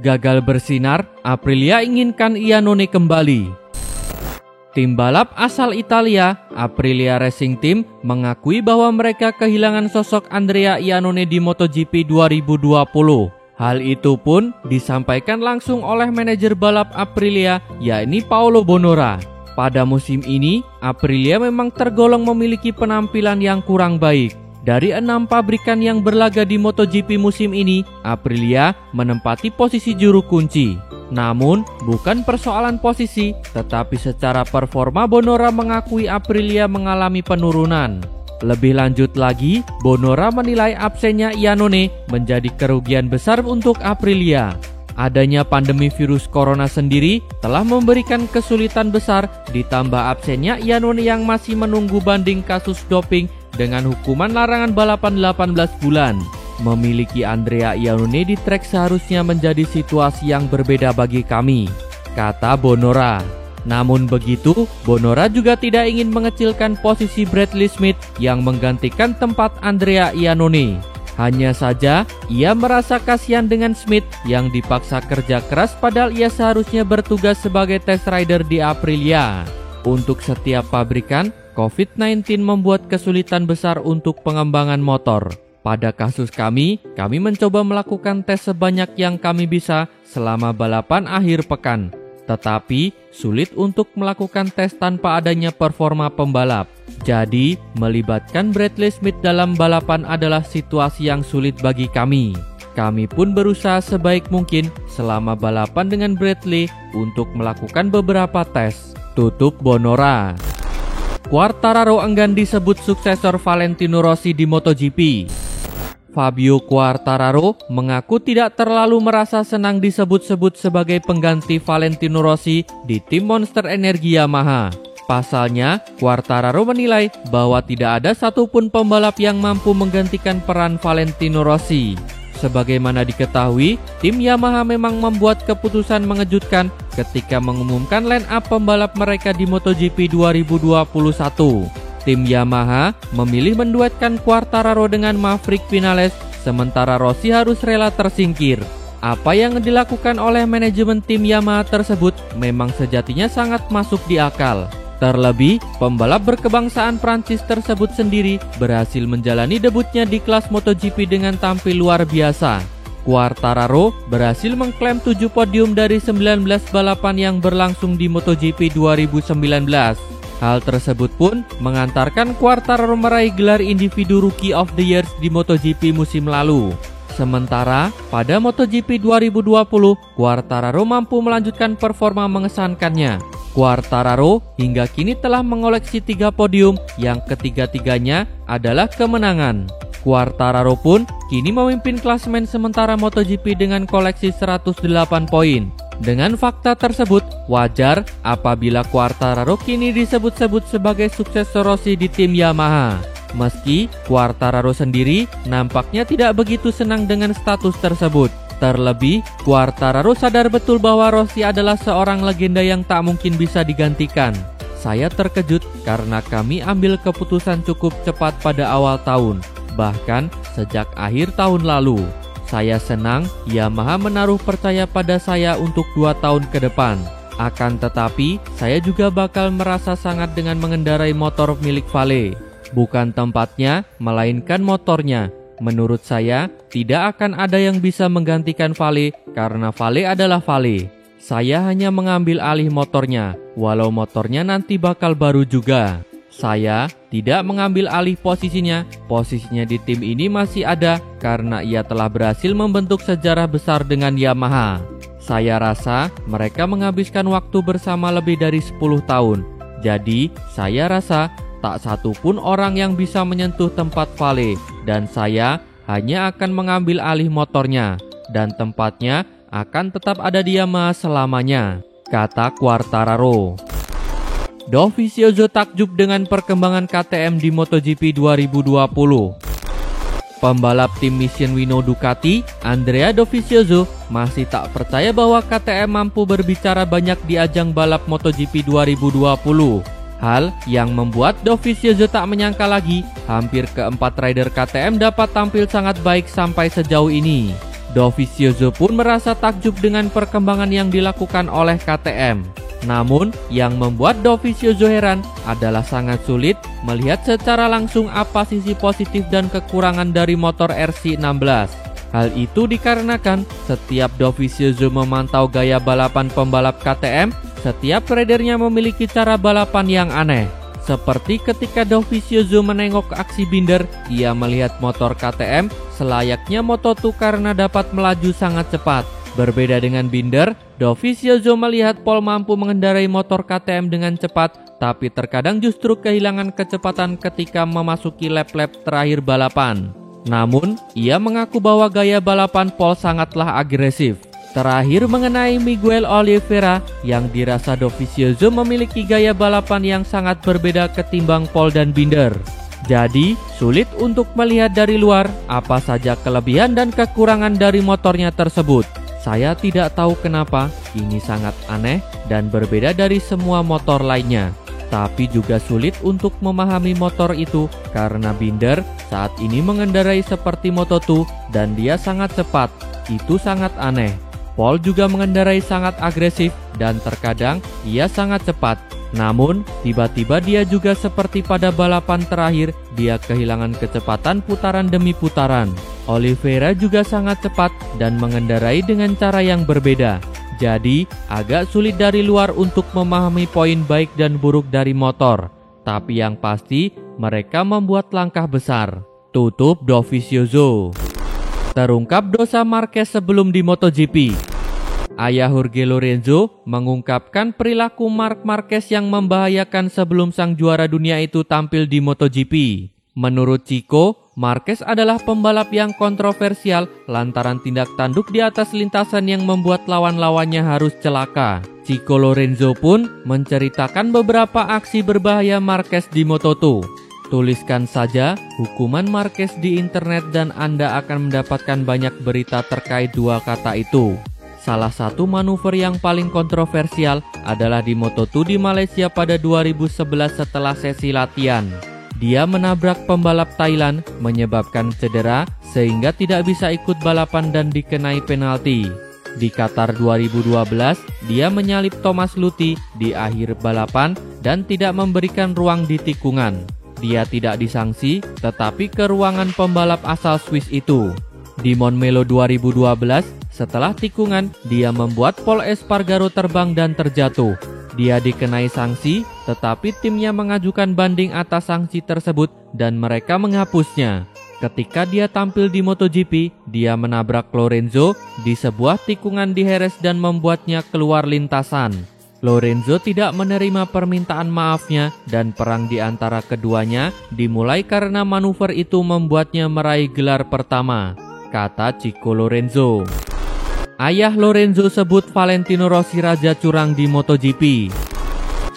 gagal bersinar, Aprilia inginkan Iannone kembali. Tim balap asal Italia, Aprilia Racing Team, mengakui bahwa mereka kehilangan sosok Andrea Iannone di MotoGP 2020. Hal itu pun disampaikan langsung oleh manajer balap Aprilia, yakni Paolo Bonora. Pada musim ini, Aprilia memang tergolong memiliki penampilan yang kurang baik. Dari 6 pabrikan yang berlaga di MotoGP musim ini, Aprilia menempati posisi juru kunci. Namun, bukan persoalan posisi, tetapi secara performa Bonora mengakui Aprilia mengalami penurunan. Lebih lanjut lagi, Bonora menilai absennya Iannone menjadi kerugian besar untuk Aprilia. Adanya pandemi virus corona sendiri telah memberikan kesulitan besar, ditambah absennya Iannone yang masih menunggu banding kasus doping dengan hukuman larangan balapan 18 bulan. Memiliki Andrea Iannone di trek seharusnya menjadi situasi yang berbeda bagi kami, kata Bonora. Namun begitu, Bonora juga tidak ingin mengecilkan posisi Bradley Smith yang menggantikan tempat Andrea Iannone. Hanya saja, ia merasa kasihan dengan Smith yang dipaksa kerja keras padahal ia seharusnya bertugas sebagai test rider di Aprilia. Untuk setiap pabrikan, COVID-19 membuat kesulitan besar untuk pengembangan motor. Pada kasus kami mencoba melakukan tes sebanyak yang kami bisa selama balapan akhir pekan. Tetapi, sulit untuk melakukan tes tanpa adanya performa pembalap. Jadi, melibatkan Bradley Smith dalam balapan adalah situasi yang sulit bagi kami. Kami pun berusaha sebaik mungkin selama balapan dengan Bradley untuk melakukan beberapa tes, tutup Bonora. Quartararo enggan disebut suksesor Valentino Rossi di MotoGP. Fabio Quartararo mengaku tidak terlalu merasa senang disebut-sebut sebagai pengganti Valentino Rossi di tim Monster Energy Yamaha. Pasalnya, Quartararo menilai bahwa tidak ada satupun pembalap yang mampu menggantikan peran Valentino Rossi. Sebagaimana diketahui, tim Yamaha memang membuat keputusan mengejutkan ketika mengumumkan line-up pembalap mereka di MotoGP 2021. Tim Yamaha memilih menduetkan Quartararo dengan Maverick Vinales, sementara Rossi harus rela tersingkir. Apa yang dilakukan oleh manajemen tim Yamaha tersebut memang sejatinya sangat masuk di akal. Terlebih, pembalap berkebangsaan Prancis tersebut sendiri berhasil menjalani debutnya di kelas MotoGP dengan tampil luar biasa. Quartararo berhasil mengklaim 7 podium dari 19 balapan yang berlangsung di MotoGP 2019. Hal tersebut pun mengantarkan Quartararo meraih gelar individu Rookie of the Year di MotoGP musim lalu. Sementara pada MotoGP 2020, Quartararo mampu melanjutkan performa mengesankannya. Quartararo hingga kini telah mengoleksi 3 podium yang ketiga-tiganya adalah kemenangan. Quartararo pun kini memimpin klasemen sementara MotoGP dengan koleksi 108 poin. Dengan fakta tersebut, wajar apabila Quartararo kini disebut-sebut sebagai suksesor Rossi di tim Yamaha. Meski Quartararo sendiri nampaknya tidak begitu senang dengan status tersebut. Terlebih, Quartararo sadar betul bahwa Rossi adalah seorang legenda yang tak mungkin bisa digantikan. Saya terkejut karena kami ambil keputusan cukup cepat pada awal tahun, bahkan sejak akhir tahun lalu. Saya senang Yamaha menaruh percaya pada saya untuk 2 tahun ke depan. Akan tetapi, saya juga bakal merasa sangat dengan mengendarai motor milik Vale. Bukan tempatnya, melainkan motornya. Menurut saya, tidak akan ada yang bisa menggantikan Vale karena Vale adalah Vale. Saya hanya mengambil alih motornya, walau motornya nanti bakal baru juga. Saya tidak mengambil alih posisinya di tim ini masih ada karena ia telah berhasil membentuk sejarah besar dengan Yamaha. Saya rasa mereka menghabiskan waktu bersama lebih dari 10 tahun. Jadi, saya rasa tak satupun orang yang bisa menyentuh tempat Vale dan saya hanya akan mengambil alih motornya dan tempatnya akan tetap ada di Yamaha selamanya, kata Quartararo. Dovizioso takjub dengan perkembangan KTM di MotoGP 2020. Pembalap tim Mission Wino Ducati, Andrea Dovizioso, masih tak percaya bahwa KTM mampu berbicara banyak di ajang balap MotoGP 2020. Hal yang membuat Dovizioso tak menyangka lagi, hampir keempat rider KTM dapat tampil sangat baik sampai sejauh ini. Dovizioso pun merasa takjub dengan perkembangan yang dilakukan oleh KTM. Namun, yang membuat Dovizioso heran adalah sangat sulit melihat secara langsung apa sisi positif dan kekurangan dari motor RC16. Hal itu dikarenakan setiap Dovizioso memantau gaya balapan pembalap KTM, setiap ridernya memiliki cara balapan yang aneh. Seperti ketika Dovizioso menengok aksi Binder, ia melihat motor KTM selayaknya Moto2 karena dapat melaju sangat cepat. Berbeda dengan Binder, Dovizioso melihat Paul mampu mengendarai motor KTM dengan cepat, tapi terkadang justru kehilangan kecepatan ketika memasuki lap-lap terakhir balapan. Namun, ia mengaku bahwa gaya balapan Paul sangatlah agresif. Terakhir mengenai Miguel Oliveira, yang dirasa Dovizioso memiliki gaya balapan yang sangat berbeda ketimbang Paul dan Binder. Jadi, sulit untuk melihat dari luar apa saja kelebihan dan kekurangan dari motornya tersebut. Saya tidak tahu kenapa ini sangat aneh dan berbeda dari semua motor lainnya. Tapi juga sulit untuk memahami motor itu karena Binder saat ini mengendarai seperti Moto2 dan dia sangat cepat. Itu sangat aneh. Paul juga mengendarai sangat agresif dan terkadang ia sangat cepat. Namun, tiba-tiba dia juga seperti pada balapan terakhir, dia kehilangan kecepatan putaran demi putaran. Oliveira juga sangat cepat dan mengendarai dengan cara yang berbeda. Jadi, agak sulit dari luar untuk memahami poin baik dan buruk dari motor. Tapi yang pasti, mereka membuat langkah besar. Tutup Dovizioso. Terungkap dosa Marquez sebelum di MotoGP. Ayah Jorge Lorenzo mengungkapkan perilaku Marc Marquez yang membahayakan sebelum sang juara dunia itu tampil di MotoGP. Menurut Chico, Marquez adalah pembalap yang kontroversial lantaran tindak tanduk di atas lintasan yang membuat lawan-lawannya harus celaka. Chico Lorenzo pun menceritakan beberapa aksi berbahaya Marquez di Moto2. Tuliskan saja hukuman Marquez di internet dan Anda akan mendapatkan banyak berita terkait dua kata itu. Salah satu manuver yang paling kontroversial adalah di Moto2 di Malaysia pada 2011 setelah sesi latihan. Dia menabrak pembalap Thailand, menyebabkan cedera sehingga tidak bisa ikut balapan dan dikenai penalti. Di Qatar 2012, dia menyalip Thomas Luthi di akhir balapan dan tidak memberikan ruang di tikungan. Dia tidak disanksi, tetapi ke ruangan pembalap asal Swiss itu. Di Montmello 2012, setelah tikungan, dia membuat Pol Espargaro terbang dan terjatuh. Dia dikenai sanksi, tetapi timnya mengajukan banding atas sanksi tersebut dan mereka menghapusnya. Ketika dia tampil di MotoGP, dia menabrak Lorenzo di sebuah tikungan di Jerez dan membuatnya keluar lintasan. Lorenzo tidak menerima permintaan maafnya dan perang di antara keduanya dimulai karena manuver itu membuatnya meraih gelar pertama, kata Chico Lorenzo. Ayah Lorenzo sebut Valentino Rossi raja curang di MotoGP.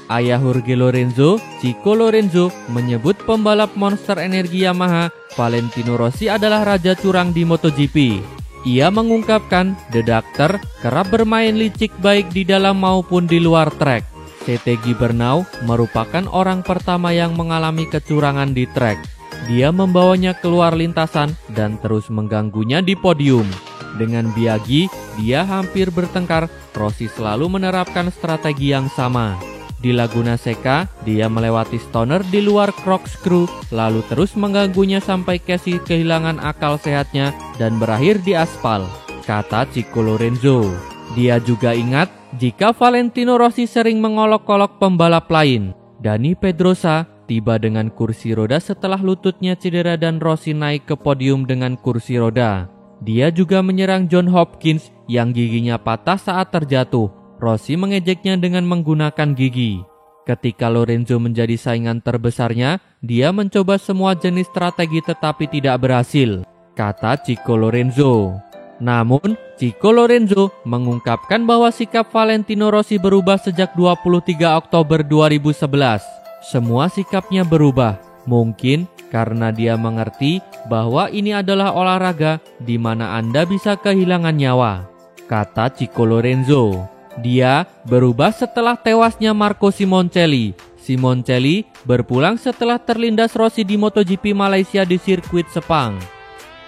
Ayah Jorge Lorenzo, Chico Lorenzo, menyebut pembalap monster energi Yamaha, Valentino Rossi adalah raja curang di MotoGP. Ia mengungkapkan, The Doctor kerap bermain licik baik di dalam maupun di luar trek. TT Gibernau merupakan orang pertama yang mengalami kecurangan di trek. Dia membawanya keluar lintasan dan terus mengganggunya di podium. Dengan Biaggi, dia hampir bertengkar. Rossi selalu menerapkan strategi yang sama. Di Laguna Seca, dia melewati Stoner di luar corkscrew, lalu terus mengganggunya sampai Casey kehilangan akal sehatnya dan berakhir di aspal, kata Chico Lorenzo. Dia juga ingat jika Valentino Rossi sering mengolok-olok pembalap lain. Dani Pedrosa tiba dengan kursi roda setelah lututnya cedera dan Rossi naik ke podium dengan kursi roda. Dia juga menyerang John Hopkins yang giginya patah saat terjatuh. Rossi mengejeknya dengan menggunakan gigi. Ketika Lorenzo menjadi saingan terbesarnya, dia mencoba semua jenis strategi tetapi tidak berhasil, kata Chico Lorenzo. Namun, Chico Lorenzo mengungkapkan bahwa sikap Valentino Rossi berubah sejak 23 Oktober 2011. Semua sikapnya berubah, mungkin karena dia mengerti bahwa ini adalah olahraga di mana Anda bisa kehilangan nyawa, kata Chico Lorenzo. Dia berubah setelah tewasnya Marco Simoncelli. Simoncelli berpulang setelah terlindas Rossi di MotoGP Malaysia di sirkuit Sepang.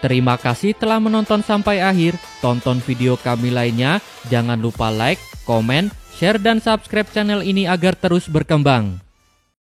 Terima kasih telah menonton sampai akhir. Tonton video kami lainnya. Jangan lupa like, komen, share, dan subscribe channel ini agar terus berkembang.